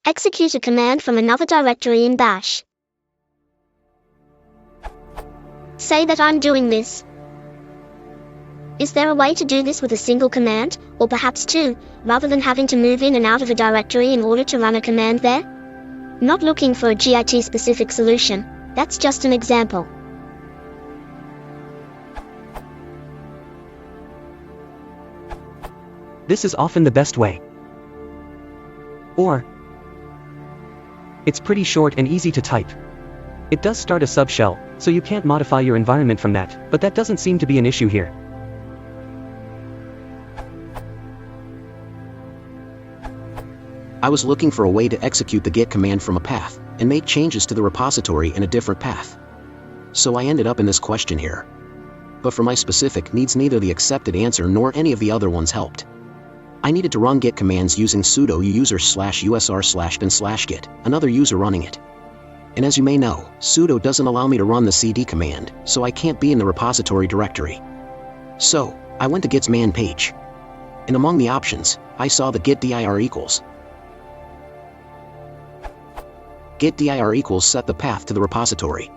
Execute a command from another directory in bash. Say that I'm doing this. Is there a way to do this with a single command, or perhaps two, rather than having to move in and out of a directory in order to run a command there? Not looking for a GIT-specific solution, that's just an example. This is often the best way. Or, it's pretty short and easy to type. It does start a subshell, so you can't modify your environment from that, but that doesn't seem to be an issue here. I was looking for a way to execute the git command from a path, and make changes to the repository in a different path. So I ended up in this question here. But for my specific needs, neither the accepted answer nor any of the other ones helped. I needed to run git commands using sudo user/usr/bin/git, another user running it. And as you may know, sudo doesn't allow me to run the cd command, so I can't be in the repository directory. So, I went to git's man page. And among the options, I saw the git dir equals. Git dir equals set the path to the repository.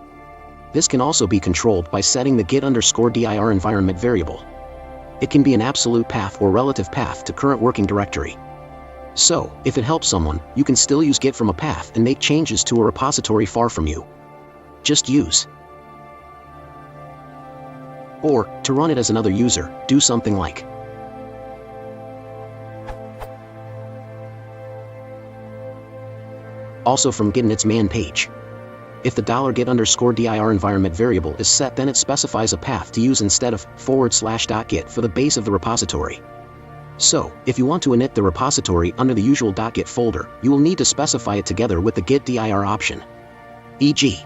This can also be controlled by setting the git_dir environment variable. It can be an absolute path or relative path to current working directory. So, if it helps someone, you can still use git from a path and make changes to a repository far from you. Just use. Or, to run it as another user, do something like also from git in its man page. If the $git_dir environment variable is set, then it specifies a path to use instead of /.git for the base of the repository. So, if you want to init the repository under the usual .git folder, you will need to specify it together with the git dir option. E.g.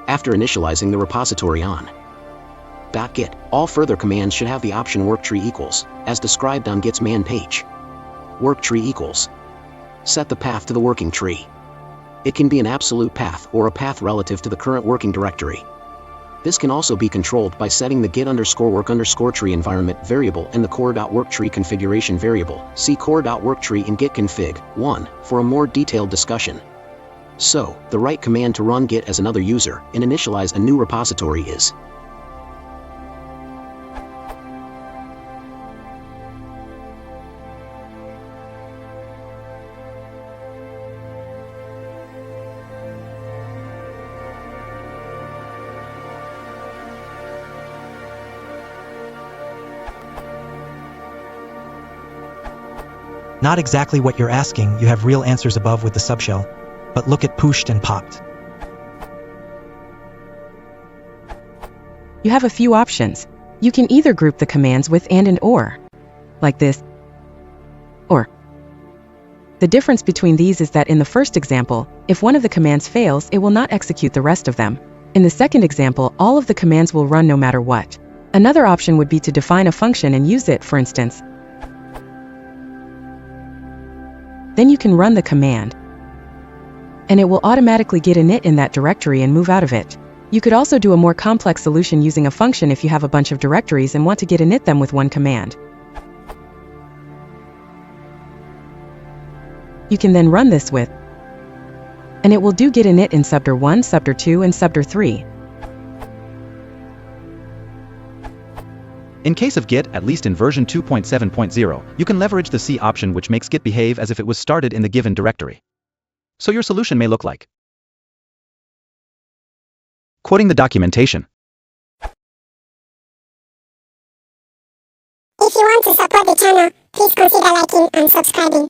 after initializing the repository on .git, all further commands should have the option worktree equals, as described on git's man page. Worktree equals. Set the path to the working tree. It can be an absolute path or a path relative to the current working directory. This can also be controlled by setting the git_work_tree environment variable and the core.worktree configuration variable. See core.worktree in git config 1 for a more detailed discussion. So, the right command to run git as another user and initialize a new repository is Not exactly what you're asking, you have real answers above with the subshell, but look at pushed and popped. You have a few options. You can either group the commands with and or, like this, or. The difference between these is that in the first example, if one of the commands fails, it will not execute the rest of them. In the second example, all of the commands will run no matter what. Another option would be to define a function and use it, for instance. Then you can run the command, and it will automatically git init in that directory and move out of it. You could also do a more complex solution using a function if you have a bunch of directories and want to git init them with one command. You can then run this with, and it will do git init in subdir 1, subdir 2, and subdir 3. In case of Git, at least in version 2.7.0, you can leverage the C option, which makes Git behave as if it was started in the given directory. So your solution may look like quoting the documentation. If you want to support the channel, please consider liking and subscribing.